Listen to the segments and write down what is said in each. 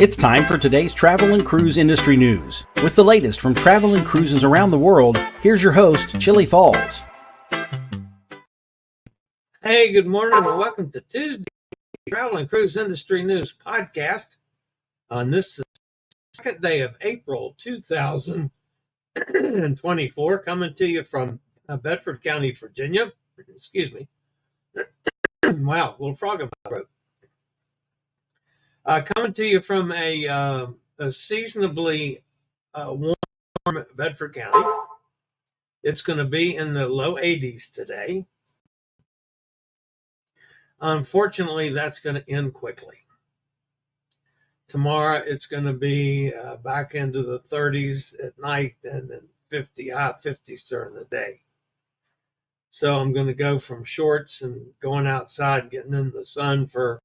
It's time for today's travel and cruise industry news. With the latest from travel and cruises around the world, here's your host, Chillie Falls. Hey, good morning and welcome to Tuesday Travel and Cruise Industry News Podcast on this second day of April 2024, coming to you from Bedford County, Virginia. Excuse me. Wow, little frog in my throat. Coming to you from a seasonably warm Bedford County. It's going to be in the low 80s today. Unfortunately, that's going to end quickly. Tomorrow, it's going to be back into the 30s at night and then high 50s during the day. So I'm going to go from shorts and going outside, getting in the sun for,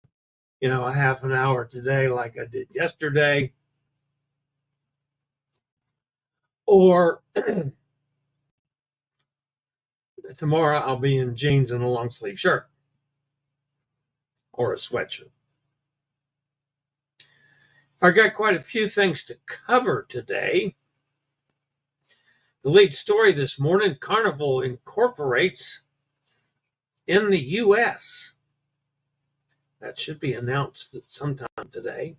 a half an hour today like I did yesterday. Or tomorrow, I'll be in jeans and a long sleeve shirt or a sweatshirt. I got quite a few things to cover today. The lead story this morning, Carnival incorporates in the U.S. That should be announced sometime today.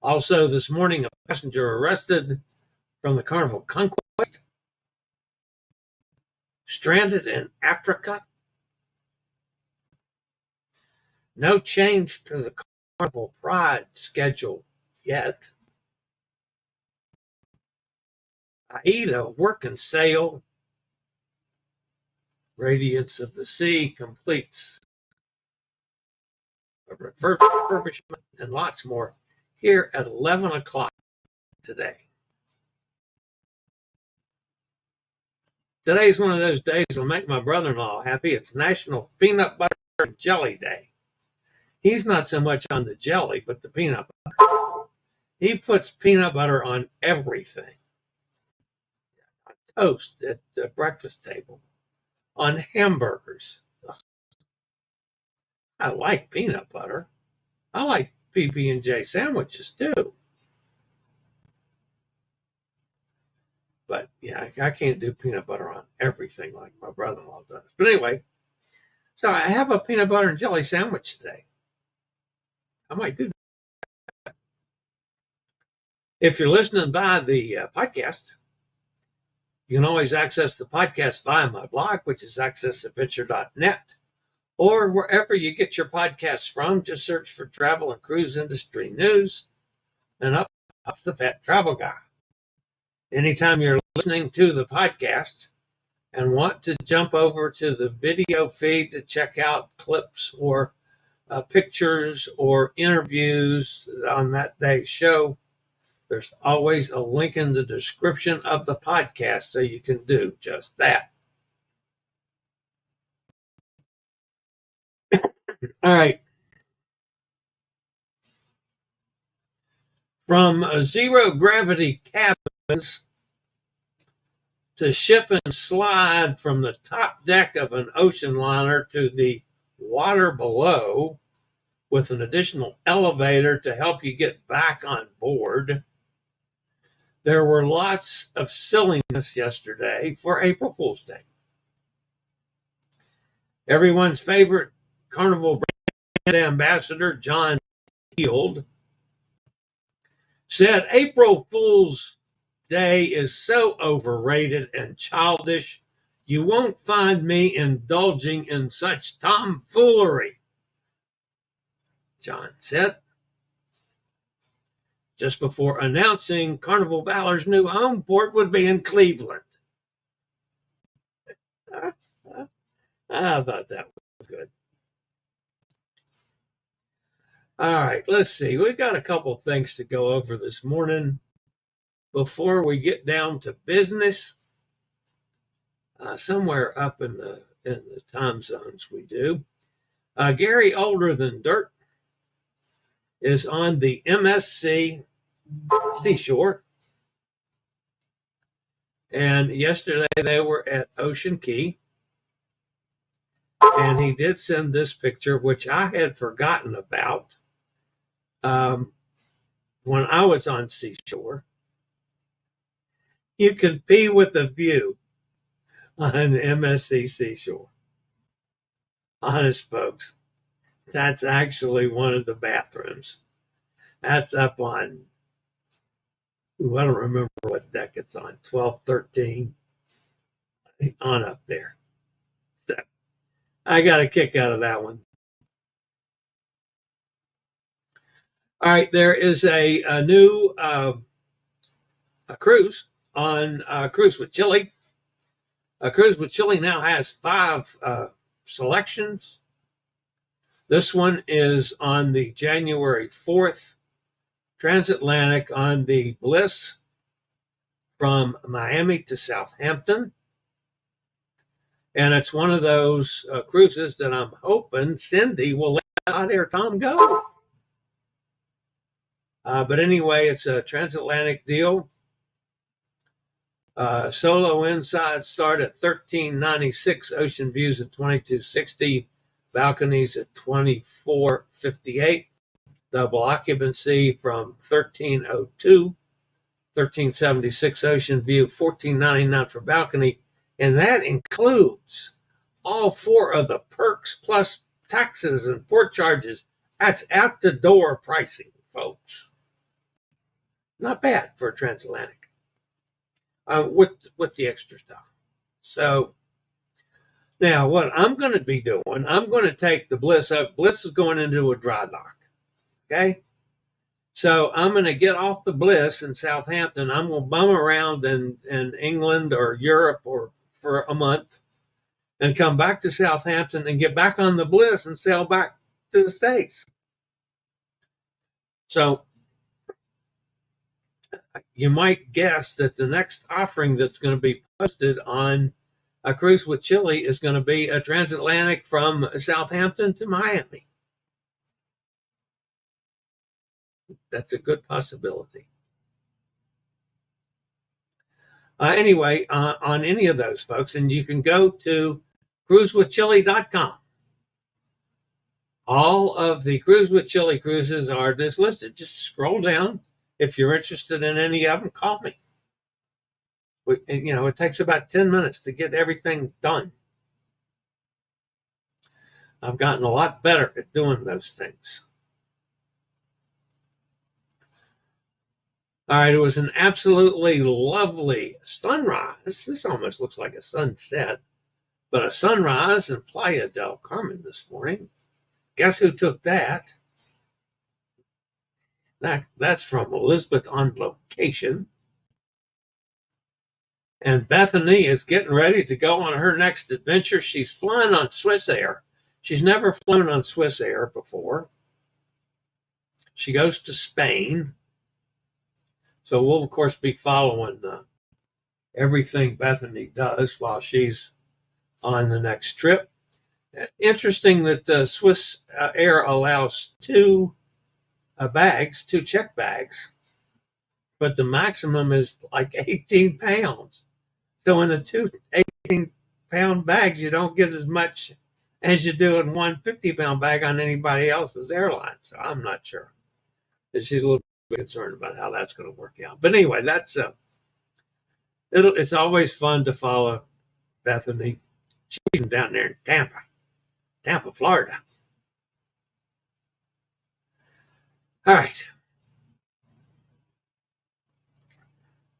Also this morning, a passenger arrested from the Carnival Conquest, stranded in Africa. No change to the Carnival Pride schedule yet. AIDA working sale. Radiance of the Sea completes a refurbishment and lots more here at 11 o'clock today. Today's one of those days that'll make my brother-in-law happy. It's National Peanut Butter and Jelly Day. He's not so much on the jelly, but the peanut butter. He puts peanut butter on everything. On toast at the breakfast table. On hamburgers. Ugh. I like peanut butter. I like PB&J sandwiches too. But yeah, I can't do peanut butter on everything like my brother-in-law does. But anyway, so I have a peanut butter and jelly sandwich today. I might do that. If you're listening by the podcast, you can always access the podcast via my blog, which is accessadventure.net, or wherever you get your podcasts from. Just search for Travel and Cruise Industry News, and up pops the Fat Travel Guy. Anytime you're listening to the podcast and want to jump over to the video feed to check out clips or pictures or interviews on that day's show, there's always a link in the description of the podcast so you can do just that. All right. From zero gravity cabins to ship and slide from the top deck of an ocean liner to the water below with an additional elevator to help you get back on board. There were lots of silliness yesterday for April Fool's Day. Everyone's favorite Carnival brand ambassador, John Field, said April Fool's Day is so overrated and childish, you won't find me indulging in such tomfoolery. John said, just before announcing Carnival Valor's new home port would be in Cleveland. I thought that was good. All right, let's see. We've got a couple things to go over this morning before we get down to business. Somewhere up in the time zones we do. Gary Older Than Dirt is on the MSC Seashore. And yesterday they were at Ocean Key. And he did send this picture, which I had forgotten about when I was on seashore. You can pee with a view on the MSC Seashore. Honest, folks, that's actually one of the bathrooms. That's up on, I don't remember what deck it's on, 12, 13, on up there. So I got a kick out of that one. All right, there is a new a cruise on Cruise with Chillie. Cruise with Chillie now has 5 selections. This one is on the January 4th transatlantic on the Bliss from Miami to Southampton. And it's one of those cruises that I'm hoping Cindy will let Hot Air Tom go. But anyway, it's a transatlantic deal. Solo inside start at $13.96, ocean views at $22.60, balconies at $24.58, double occupancy from $13.02, $13.76 ocean view, $14.99 for balcony, and that includes all 4 of the perks plus taxes and port charges. That's at the door pricing, folks. Not bad for a transatlantic. With the extra stuff. So now what I'm going to be doing, I'm going to take the Bliss up. Bliss is going into a dry dock. Okay. So I'm going to get off the Bliss in Southampton. I'm going to bum around in England or Europe or for a month and come back to Southampton and get back on the Bliss and sail back to the States. So you might guess that the next offering that's going to be posted on A Cruise with Chillie is going to be a transatlantic from Southampton to Miami. That's a good possibility. Anyway, on any of those, folks, and you can go to cruisewithchillie.com. All of the Cruise with Chillie cruises are just listed. Just scroll down. If you're interested in any of them, call me. It takes about 10 minutes to get everything done. I've gotten a lot better at doing those things. All right, it was an absolutely lovely sunrise. This almost looks like a sunset, but a sunrise in Playa del Carmen this morning. Guess who took that? That's from Elizabeth on location. And Bethany is getting ready to go on her next adventure. She's flying on Swiss Air. She's never flown on Swiss Air before. She goes to Spain. So we'll, of course, be following everything Bethany does while she's on the next trip. Interesting that Swiss Air allows 2 bags, 2 check bags, but the maximum is like 18 pounds. So in the 2 18-pound bags, you don't get as much as you do in one 50-pound bag on anybody else's airline. So I'm not sure. She's a little bit concerned about how that's going to work out. But anyway, that's it's always fun to follow Bethany. She's down there in Tampa, Florida. All right.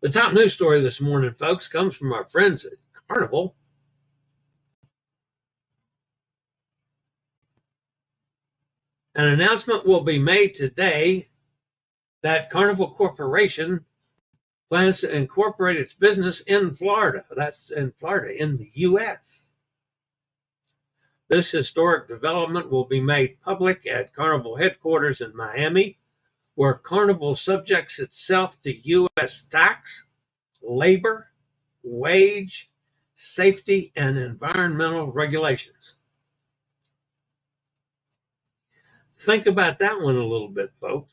The top news story this morning, folks, comes from our friends at Carnival. An announcement will be made today that Carnival Corporation plans to incorporate its business in Florida. That's in Florida, in the U.S. This historic development will be made public at Carnival headquarters in Miami, where Carnival subjects itself to U.S. tax, labor, wage, safety, and environmental regulations. Think about that one a little bit, folks.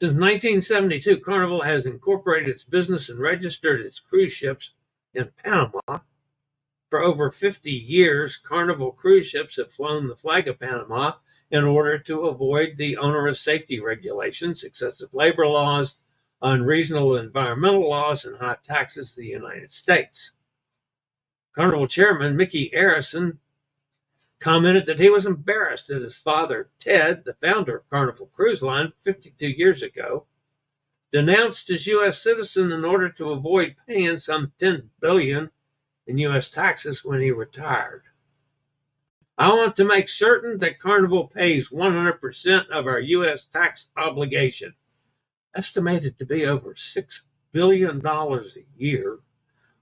Since 1972, Carnival has incorporated its business and registered its cruise ships in Panama, For over 50 years, Carnival cruise ships have flown the flag of Panama in order to avoid the onerous safety regulations, excessive labor laws, unreasonable environmental laws, and high taxes of the United States. Carnival chairman Mickey Arison commented that he was embarrassed that his father, Ted, the founder of Carnival Cruise Line 52 years ago, denounced his U.S. citizen in order to avoid paying some $10 billion in U.S. taxes when he retired. I want to make certain that Carnival pays 100% of our U.S. tax obligation, estimated to be over $6 billion a year,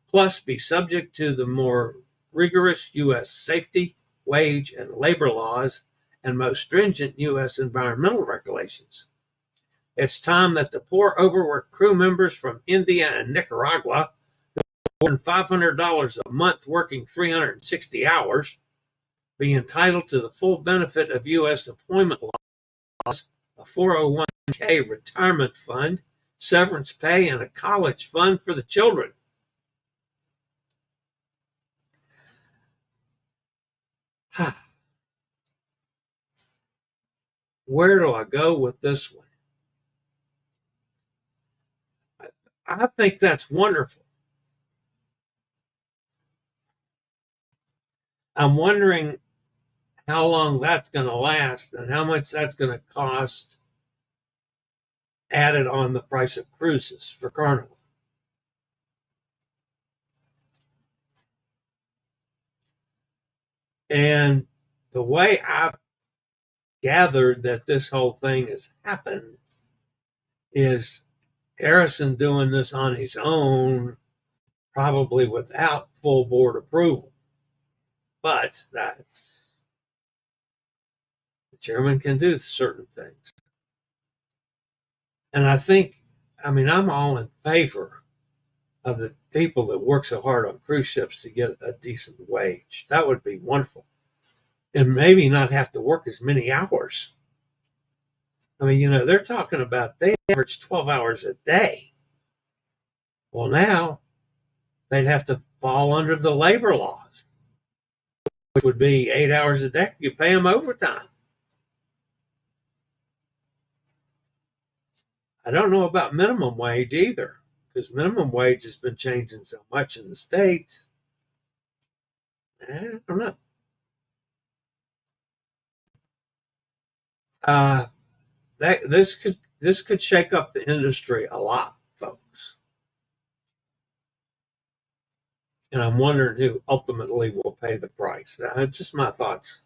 plus be subject to the more rigorous U.S. safety, wage, and labor laws and most stringent U.S. environmental regulations. It's time that the poor, overworked crew members from India and Nicaragua, more than $500 a month working 360 hours, be entitled to the full benefit of U.S. employment laws, a 401k retirement fund, severance pay, and a college fund for the children. Where do I go with this one? I think that's wonderful. I'm wondering how long that's going to last and how much that's going to cost added on the price of cruises for Carnival. And the way I've gathered that this whole thing has happened is Arison doing this on his own, probably without full board approval. But that's, the chairman can do certain things. And I think, I'm all in favor of the people that work so hard on cruise ships to get a decent wage. That would be wonderful. And maybe not have to work as many hours. They're talking about they average 12 hours a day. Well, now they'd have to fall under the labor laws, which would be 8 hours a day. You pay them overtime. I don't know about minimum wage either, because minimum wage has been changing so much in the States. I don't know. This could shake up the industry a lot, folks. And I'm wondering who ultimately will pay the price. Just my thoughts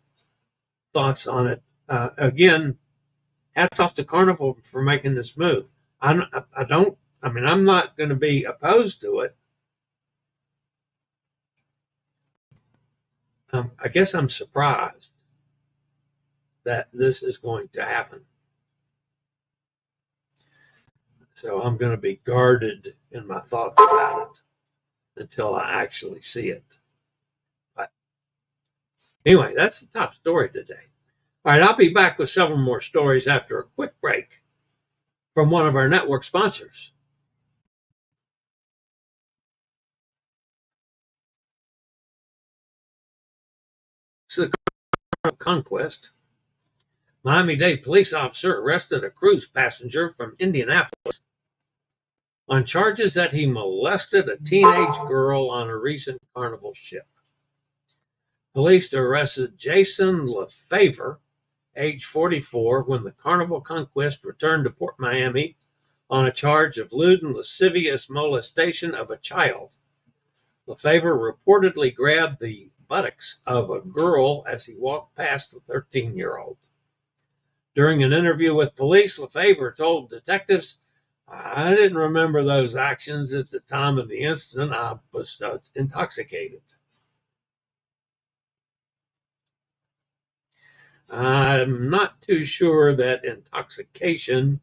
on it. Again, hats off to Carnival for making this move. I'm not going to be opposed to it. I guess I'm surprised that this is going to happen. So I'm going to be guarded in my thoughts about it until I actually see it. But anyway, that's the top story today. All right, I'll be back with several more stories after a quick break from one of our network sponsors. This is the Conquest. Miami-Dade police officer arrested a cruise passenger from Indianapolis on charges that he molested a teenage girl on a recent Carnival ship. Police arrested Jason Lefevre, age 44, when the Carnival Conquest returned to Port Miami on a charge of lewd and lascivious molestation of a child. Lefevre reportedly grabbed the buttocks of a girl as he walked past the 13-year-old. During an interview with police, Lefevre told detectives, "I didn't remember those actions at the time of the incident. I was intoxicated." I'm not too sure that intoxication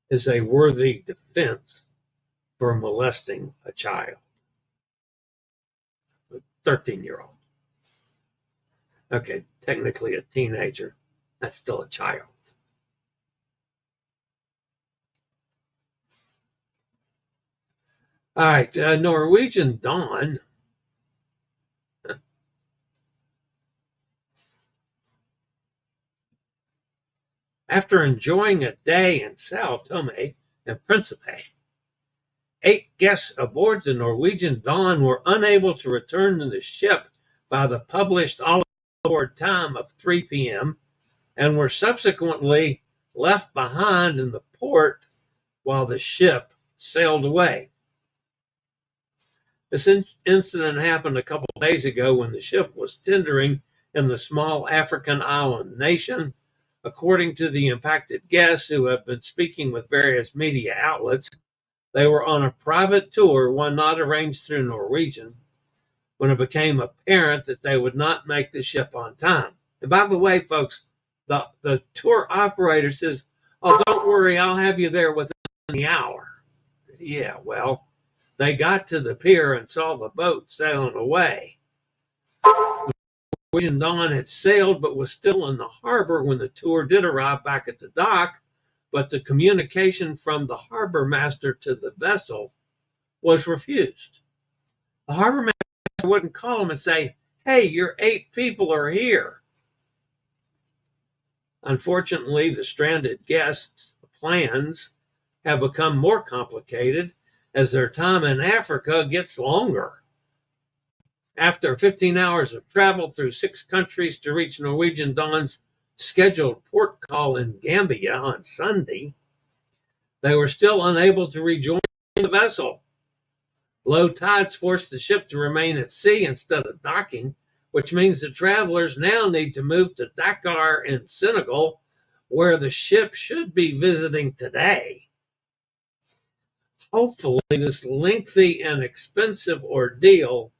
is a worthy defense for molesting a child, a 13-year-old. Okay, technically a teenager. That's still a child. All right, Norwegian Dawn After enjoying a day in Sao Tome and Principe, 8 guests aboard the Norwegian Dawn were unable to return to the ship by the published all-aboard time of 3 p.m. and were subsequently left behind in the port while the ship sailed away. This incident happened a couple of days ago when the ship was tendering in the small African island nation. According to the impacted guests who have been speaking with various media outlets, they were on a private tour, one not arranged through Norwegian, when it became apparent that they would not make the ship on time. And by the way, folks, the tour operator says, "Oh, don't worry, I'll have you there within the hour." Yeah, well, they got to the pier and saw the boat sailing away. The Norwegian Dawn had sailed but was still in the harbor when the tour did arrive back at the dock, but the communication from the harbor master to the vessel was refused. The harbor master wouldn't call them and say, "Hey, your 8 people are here." Unfortunately, the stranded guests' plans have become more complicated as their time in Africa gets longer. After 15 hours of travel through 6 countries to reach Norwegian Dawn's scheduled port call in Gambia on Sunday, they were still unable to rejoin the vessel. Low tides forced the ship to remain at sea instead of docking, which means the travelers now need to move to Dakar in Senegal, where the ship should be visiting today. Hopefully, this lengthy and expensive ordeal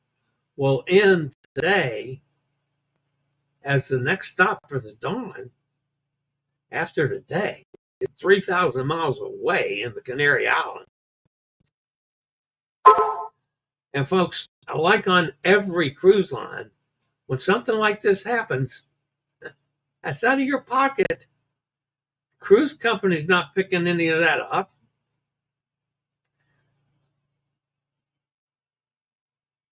will end today, as the next stop for the Dawn after today is 3,000 miles away in the Canary Islands. And folks, like on every cruise line, when something like this happens, that's out of your pocket. Cruise company's not picking any of that up.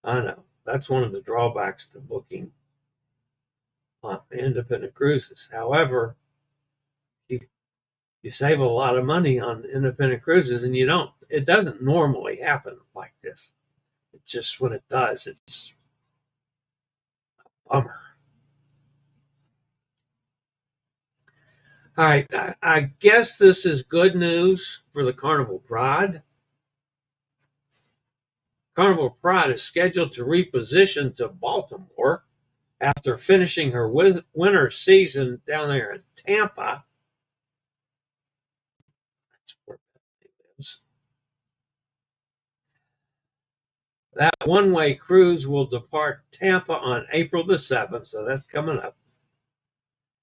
I know. That's one of the drawbacks to booking on independent cruises. However, you save a lot of money on independent cruises, and it doesn't normally happen like this. It's just when it does, it's a bummer. All right, I guess this is good news for the Carnival Pride. Carnival Pride is scheduled to reposition to Baltimore after finishing her winter season down there in Tampa. That's where Bethany lives. That one-way cruise will depart Tampa on April the 7th, so that's coming up,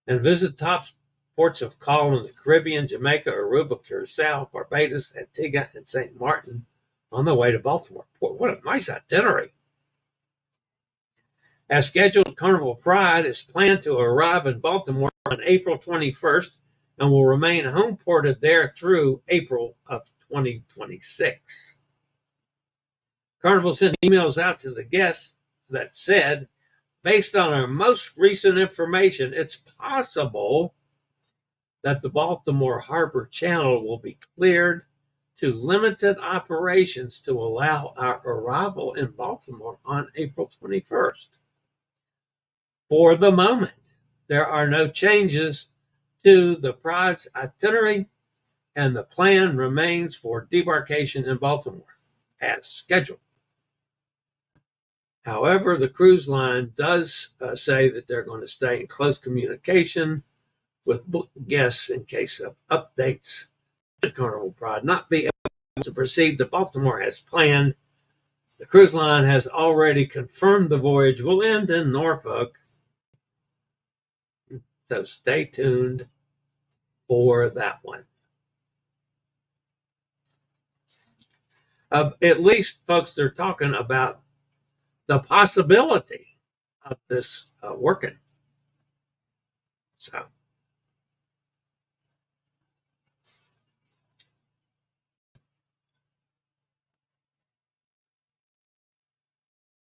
and visit top ports of call in the Caribbean, Jamaica, Aruba, Curacao, Barbados, Antigua, and St. Martin on the way to Baltimore. Boy, what a nice itinerary. As scheduled, Carnival Pride is planned to arrive in Baltimore on April 21st and will remain home ported there through April of 2026. Carnival sent emails out to the guests that said, based on our most recent information, it's possible that the Baltimore Harbor Channel will be cleared to limited operations to allow our arrival in Baltimore on April 21st. For the moment, there are no changes to the Pride's itinerary, and the plan remains for debarkation in Baltimore as scheduled. However, the cruise line does say that they're going to stay in close communication with guests in case of updates. The Carnival Pride not be able to proceed to Baltimore as planned. The cruise line has already confirmed the voyage will end in Norfolk, so stay tuned for that one. At least, folks, they're talking about the possibility of this working. So,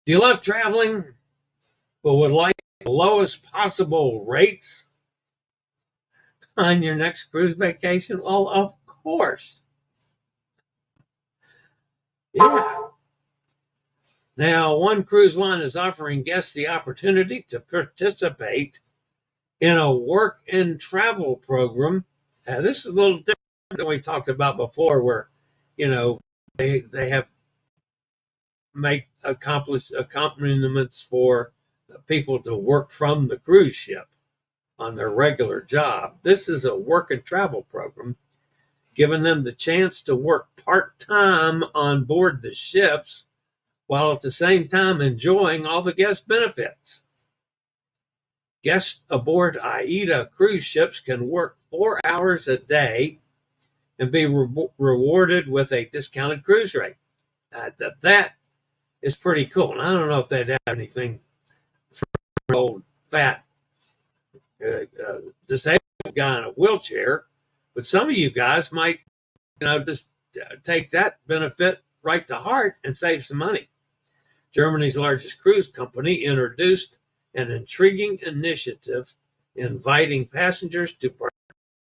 do you love traveling but would like the lowest possible rates? on your next cruise vacation? Well, of course. Yeah. Now, one cruise line is offering guests the opportunity to participate in a work and travel program. This is a little different than we talked about before, where, they have make accompaniments for people to work from the cruise ship on their regular job. This is a work and travel program, giving them the chance to work part-time on board the ships while at the same time enjoying all the guest benefits. Guests aboard AIDA cruise ships can work 4 hours a day and be rewarded with a discounted cruise rate. That is pretty cool. And I don't know if they'd have anything for an old, fat, disabled guy in a wheelchair, but some of you guys might, just take that benefit right to heart and save some money. Germany's largest cruise company introduced an intriguing initiative inviting passengers to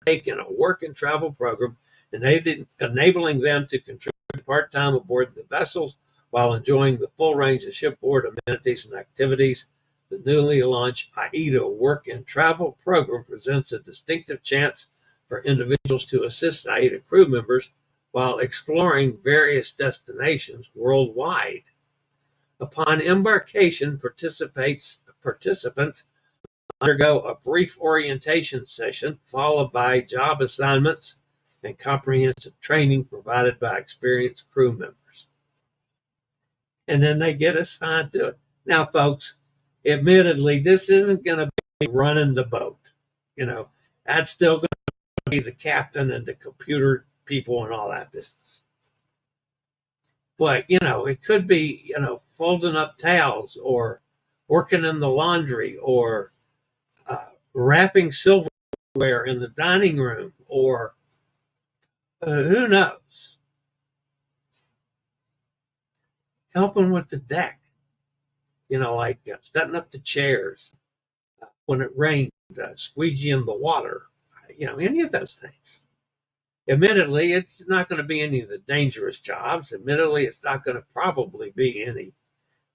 partake in a work and travel program, enabling them to contribute part-time aboard the vessels while enjoying the full range of shipboard amenities and activities. The newly launched AIDA Work and Travel Program presents a distinctive chance for individuals to assist AIDA crew members while exploring various destinations worldwide. Upon embarkation, participants undergo a brief orientation session followed by job assignments and comprehensive training provided by experienced crew members. And then they get assigned to it. Now, folks, admittedly, this isn't going to be running the boat. That's still going to be the captain and the computer people and all that business. But, it could be, folding up towels or working in the laundry or wrapping silverware in the dining room or who knows, helping with the deck, like setting up the chairs when it rains, squeegeeing the water, any of those things. Admittedly, it's not going to be any of the dangerous jobs. Admittedly, it's not going to probably be any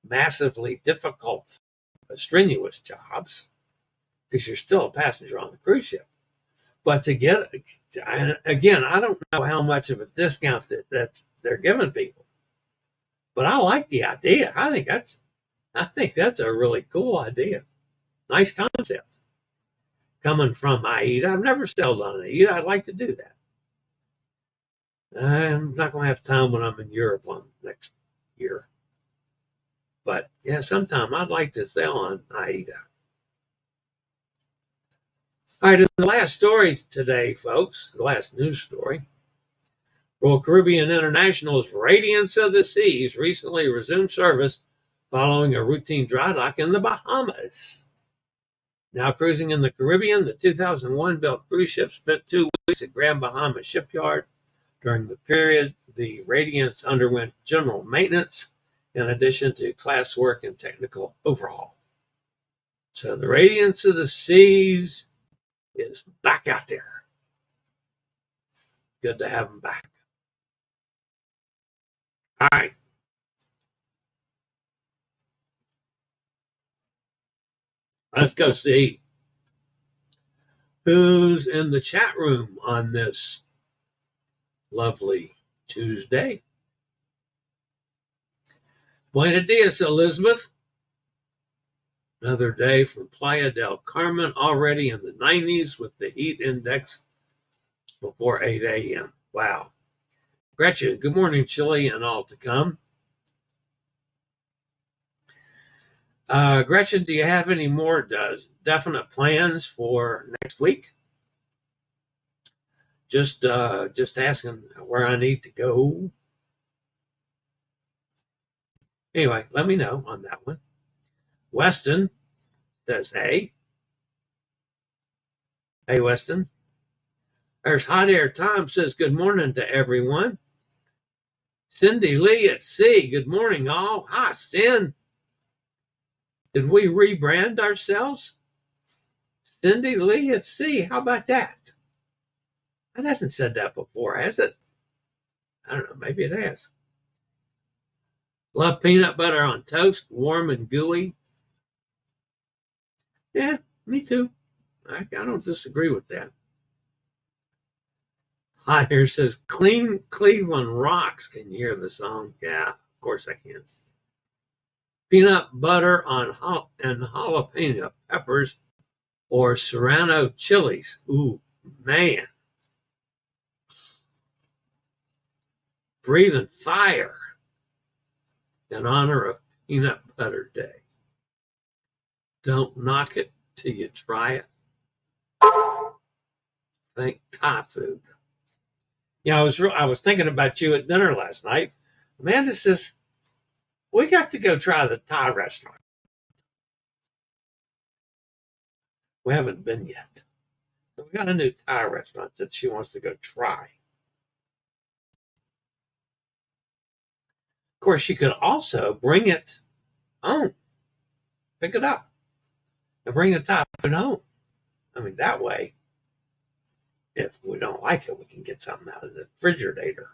massively difficult, strenuous jobs because you're still a passenger on the cruise ship. But to get, again, I don't know how much of a discount that they're giving people, but I like the idea. I think that's a really cool idea. Nice concept. Coming from AIDA, I've never sailed on AIDA. I'd like to do that. I'm not going to have time when I'm in Europe next year. But yeah, sometime I'd like to sail on AIDA. All right, the last story today, folks, the last news story. Royal Caribbean International's Radiance of the Seas recently resumed service following a routine dry dock in the Bahamas. Now cruising in the Caribbean, the 2001 built cruise ship spent 2 weeks at Grand Bahama Shipyard. During the period, the Radiance underwent general maintenance in addition to class work and technical overhaul. So the Radiance of the Seas is back out there. Good to have them back. All right. Let's go see who's in the chat room on this lovely Tuesday. Buenos dias, Elizabeth. Another day from Playa del Carmen, already in the 90s with the heat index before 8 a.m. Wow. Gretchen, good morning, Chile, and all to come. Gretchen, do you have any more definite plans for next week? Just asking where I need to go. Anyway, let me know on that one. Weston says, hey. Hey, Weston. There's Hot Air Tom says, good morning to everyone. Cindy Lee at sea, good morning, all. Hi, Cindy. Did we rebrand ourselves? Cindy Lee at sea, how about that? It hasn't said that before, has it? I don't know. Maybe it has. Love peanut butter on toast, warm and gooey. Yeah, me too. I don't disagree with that. Hot Air says, Clean Cleveland rocks. Can you hear the song? Yeah, of course I can. Peanut butter on and jalapeno peppers or serrano chilies. Ooh, man. Breathing fire in honor of Peanut Butter Day. Don't knock it till you try it. Think Thai food. Yeah, I was thinking about you at dinner last night. Amanda says, we got to go try the Thai restaurant. We haven't been yet. So we got a new Thai restaurant that she wants to go try. Of course, she could also bring it home, pick it up, and bring the Thai food home. I mean, that way, if we don't like it, we can get something out of the refrigerator.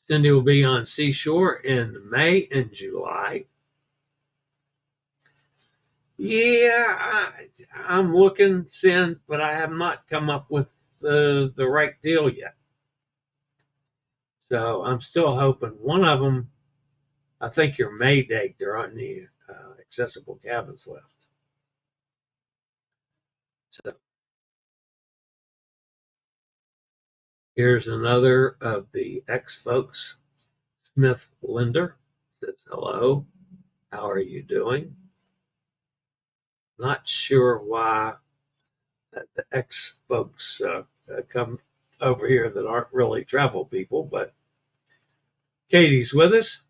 Cindy will be on Seashore in May and July. Yeah, I'm looking, Cindy, but I have not come up with the right deal yet. So I'm still hoping one of them, I think your May date, there aren't any accessible cabins left. So here's another of the ex-folks. Smith Linder says, hello, how are you doing? Not sure why the ex-folks come over here that aren't really travel people, but Katie's with us.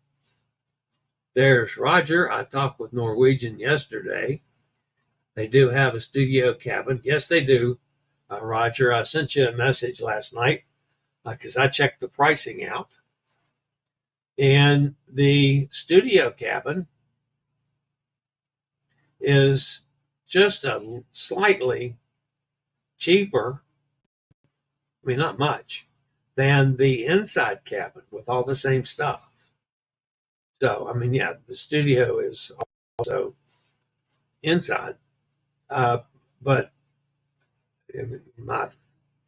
There's Roger. I talked with Norwegian yesterday. They do have a studio cabin. Yes, they do. Roger, I sent you a message last night because I checked the pricing out. And the studio cabin is just a slightly cheaper, I mean, not much, than the inside cabin with all the same stuff. So, I mean, yeah, the studio is also inside. But my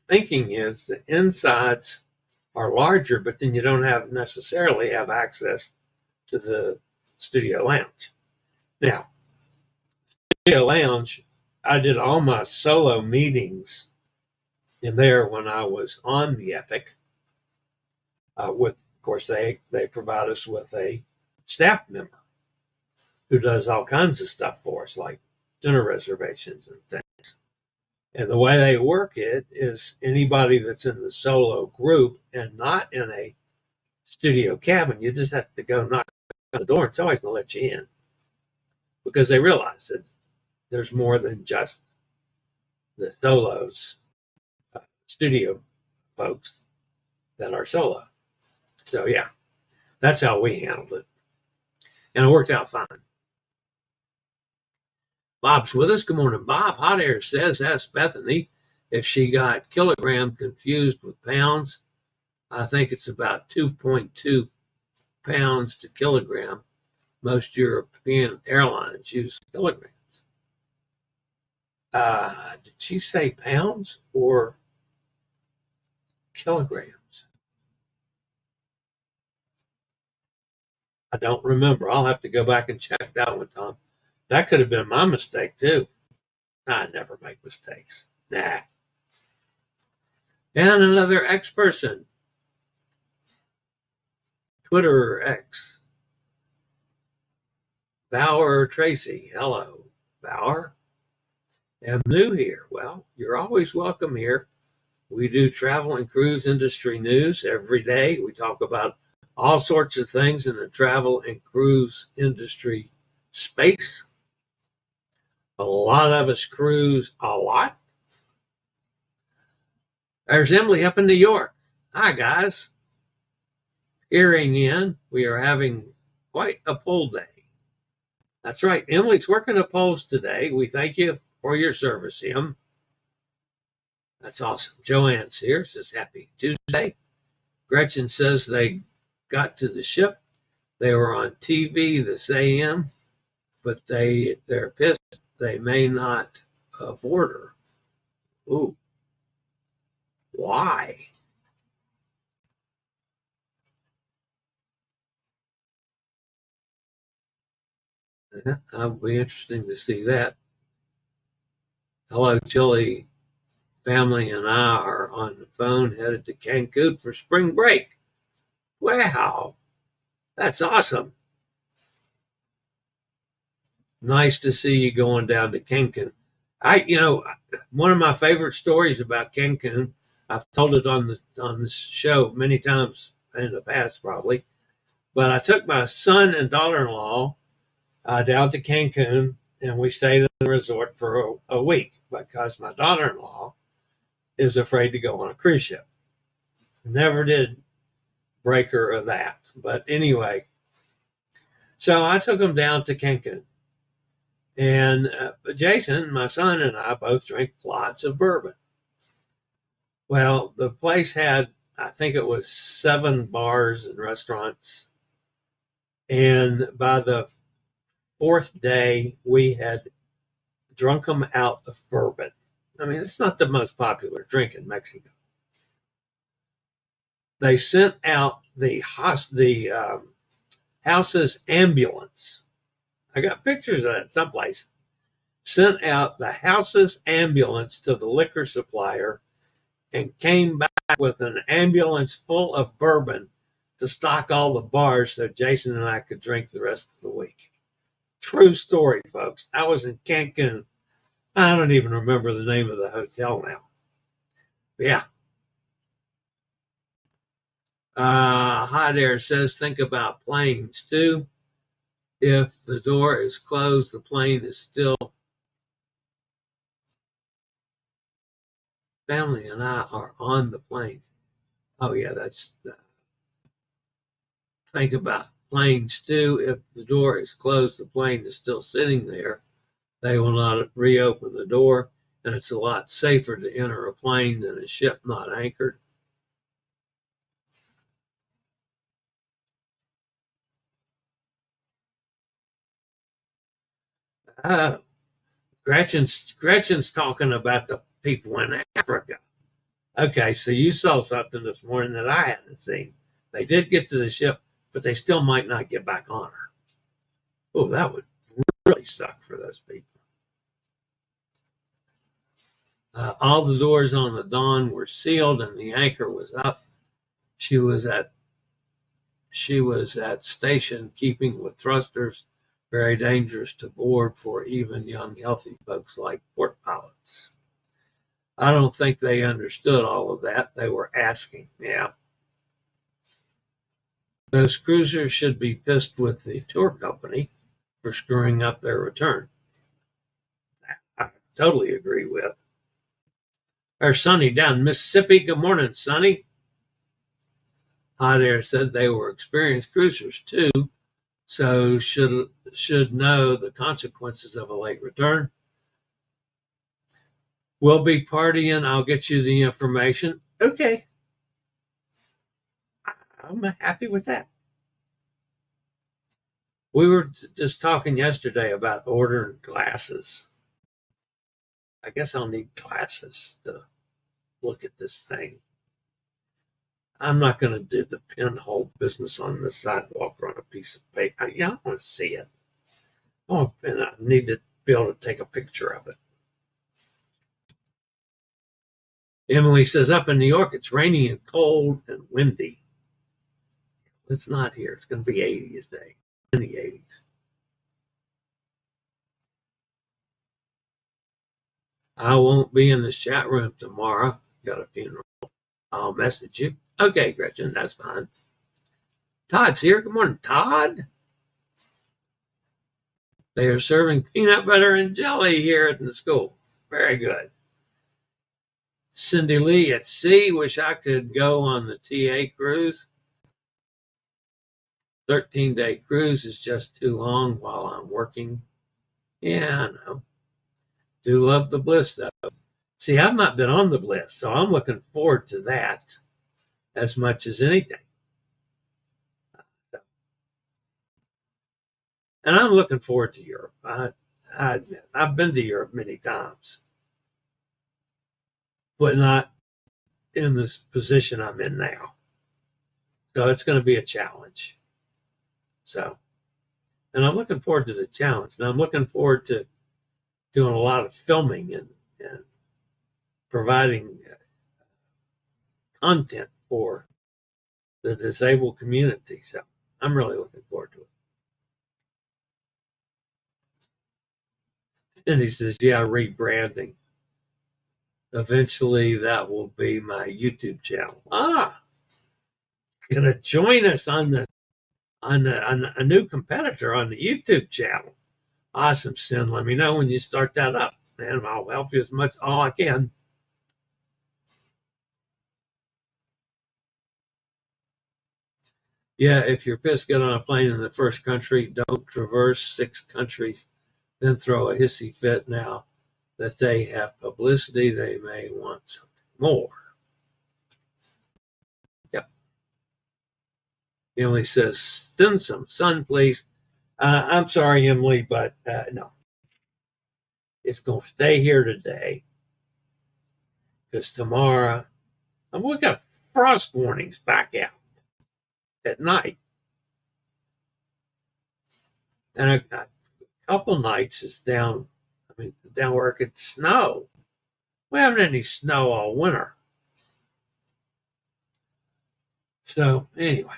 thinking is the insides are larger, but then you don't necessarily have access to the studio lounge. Now, studio lounge, I did all my solo meetings in there when I was on the Epic. Of course, they provide us with a staff member who does all kinds of stuff for us, like dinner reservations and things. And the way they work it is anybody that's in the solo group and not in a studio cabin, you just have to go knock on the door and somebody's going to let you in because they realize that there's more than just the solos, studio folks that are solo. So, yeah, that's how we handled it. And it worked out fine. Bob's with us. Good morning, Bob. Hot Air says, ask Bethany if she got kilogram confused with pounds. I think it's about 2.2 pounds to kilogram. Most European airlines use kilograms. Did she say pounds or kilograms? I don't remember. I'll have to go back and check that one, Tom. That could have been my mistake, too. I never make mistakes. Nah. And another X person. Twitter X. Bauer Tracy. Hello, Bauer. I'm new here. Well, you're always welcome here. We do travel and cruise industry news every day. We talk about all sorts of things in the travel and cruise industry space. A lot of us cruise a lot. There's Emily up in New York. Hi, guys. Hearing in, we are having quite a poll day. That's right. Emily's working the polls today. We thank you for your service, Em. That's awesome. Joanne's here, says happy Tuesday. Gretchen says they got to the ship. They were on TV this AM, but they're pissed they may not board her. Ooh. Why? That'll be interesting to see that. Hello, Chillie family and I are on the phone headed to Cancun for spring break. Wow, that's awesome. Nice to see you going down to Cancun. One of my favorite stories about Cancun, I've told it on this show many times in the past, probably. But I took my son and daughter-in-law down to Cancun, and we stayed in the resort for a week because my daughter-in-law is afraid to go on a cruise ship. Never did break her of that. But anyway, so I took them down to Cancun. And Jason, my son, and I both drank lots of bourbon. Well, the place had, I think it was 7 bars and restaurants. And by the 4th day, we had drunk them out of bourbon. I mean, it's not the most popular drink in Mexico. They sent out the house's ambulance. I got pictures of that someplace. Sent out the house's ambulance to the liquor supplier and came back with an ambulance full of bourbon to stock all the bars so Jason and I could drink the rest of the week. True story, folks. I was in Cancun. I don't even remember the name of the hotel now. But yeah. Hi there says, think about planes too. If the door is closed, the plane is still. Family and I are on the plane. Oh yeah, that's. Think about planes too. If the door is closed, the plane is still sitting there. They will not reopen the door, and it's a lot safer to enter a plane than a ship not anchored. Gretchen's talking about the people in Africa. Okay, so you saw something this morning that I hadn't seen. They did get to the ship, but they still might not get back on her. Oh, that would really suck for those people. All the doors on the Dawn were sealed and the anchor was up. She was at station keeping with thrusters, very dangerous to board for even young, healthy folks like port pilots. I don't think they understood all of that. They were asking. Yeah. Those cruisers should be pissed with the tour company for screwing up their return. I totally agree with. There's Sonny down in Mississippi. Good morning, Sonny. Hot Air said they were experienced cruisers too, so should know the consequences of a late return. We'll be partying. I'll get you the information. Okay. I'm happy with that. We were just talking yesterday about ordering glasses. I guess I'll need glasses to look at this thing. I'm not going to do the pinhole business on the sidewalk or on a piece of paper. I want to see it. Oh, and I need to be able to take a picture of it. Emily says, up in New York, it's rainy and cold and windy. It's not here. It's going to be 80 today, in the 80s. I won't be in the chat room tomorrow. Got a funeral. I'll message you. Okay, Gretchen, that's fine. Todd's here. Good morning, Todd. They are serving peanut butter and jelly here at the school. Very good. Cindy Lee at sea. Wish I could go on the TA cruise. 13-day cruise is just too long while I'm working. Yeah, I know. Do love the bliss, though. See, I've not been on the bliss, so I'm looking forward to that as much as anything. And I'm looking forward to Europe. I've been to Europe many times, but not in this position I'm in now. So it's going to be a challenge. So, and I'm looking forward to the challenge. And I'm looking forward to doing a lot of filming and providing content for the disabled community. So I'm really looking forward to it. And he says, yeah, rebranding. Eventually that will be my YouTube channel. Gonna join us on a new competitor on the YouTube channel. Awesome, Sin. Let me know when you start that up, and I'll help you as much all I can. Yeah, if you're pissed, get on a plane in the first country. Don't traverse 6 countries, then throw a hissy fit. Now that they have publicity, they may want something more. Yep. Emily says, send some sun, please. I'm sorry, Emily, but no. It's going to stay here today because tomorrow, we got frost warnings back out at night. And a couple nights is down where it could snow. We haven't had any snow all winter. So anyway,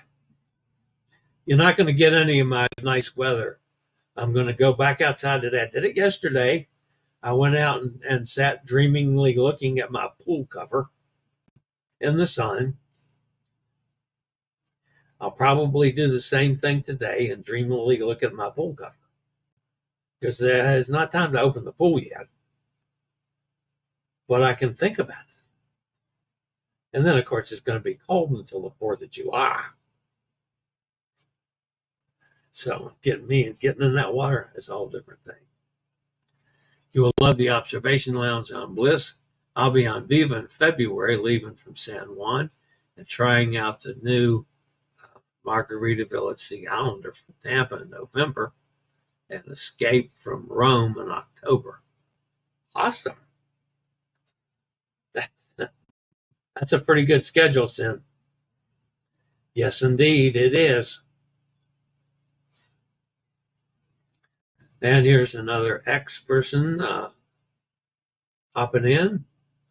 you're not going to get any of my nice weather. I'm going to go back outside today. I did it yesterday. I went out and sat dreamingly looking at my pool cover in the sun. I'll probably do the same thing today and dreamily look at my pool cover because there's not time to open the pool yet. But I can think about it. And then, of course, it's going to be cold until the 4th of July. So getting in that water is a whole different thing. You will love the observation lounge on Bliss. I'll be on Viva in February, leaving from San Juan and trying out the new Margaritaville at Sea Islander from Tampa in November and Escape from Rome in October. Awesome. That's a pretty good schedule, Sin. Yes, indeed, it is. And here's another ex-person hopping in.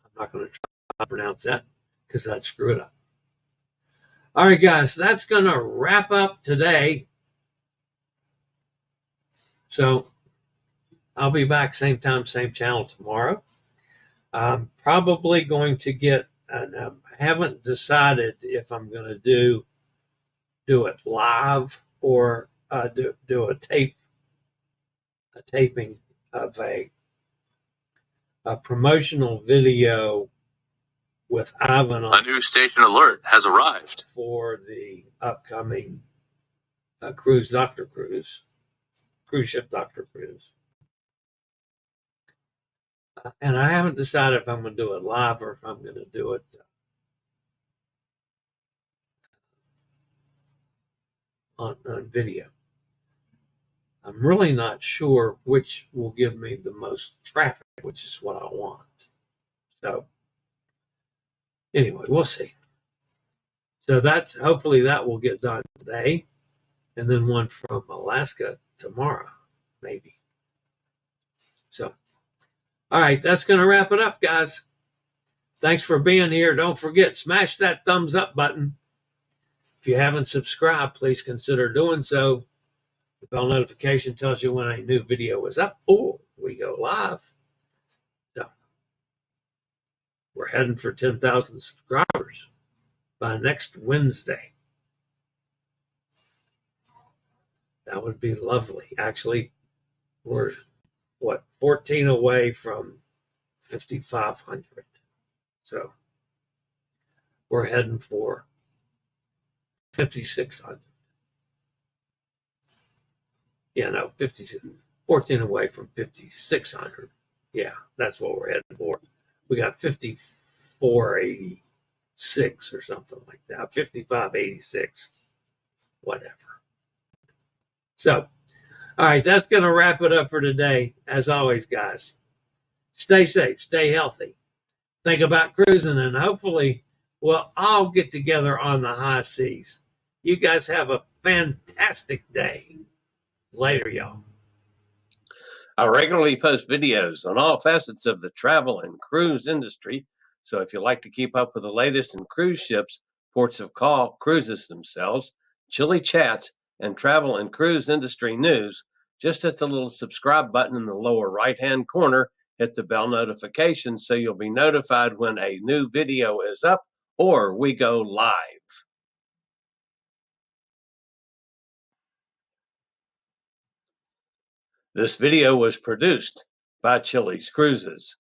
I'm not going to try to pronounce that because I'd screw it up. All right, guys, that's going to wrap up today. So I'll be back same time, same channel tomorrow. I'm probably going to get, and I haven't decided if I'm going to do it live or do a taping of a promotional video with Ivan on. A new station alert has arrived For the upcoming cruise ship Dr. Cruise. And I haven't decided if I'm going to do it live or if I'm going to do it on video. I'm really not sure which will give me the most traffic, which is what I want. So anyway, we'll see. So hopefully that will get done today. And then one from Alaska tomorrow, maybe. So, all right, that's going to wrap it up, guys. Thanks for being here. Don't forget, smash that thumbs up button. If you haven't subscribed, please consider doing so. The bell notification tells you when a new video is up or we go live. So we're heading for 10,000 subscribers by next Wednesday. That would be lovely. Actually, we're 14 away from 5,500. So we're heading for 5,600. 14 away from 5,600. Yeah, that's what we're heading for. We got 5486 or something like that. 5586, whatever. So, all right, that's going to wrap it up for today. As always, guys, stay safe, stay healthy. Think about cruising, and hopefully we'll all get together on the high seas. You guys have a fantastic day. Later, y'all. I regularly post videos on all facets of the travel and cruise industry. So if you like to keep up with the latest in cruise ships, ports of call, cruises themselves, Chillie chats, and travel and cruise industry news, just hit the little subscribe button in the lower right-hand corner. Hit the bell notification so you'll be notified when a new video is up or we go live. This video was produced by Chilliescruises.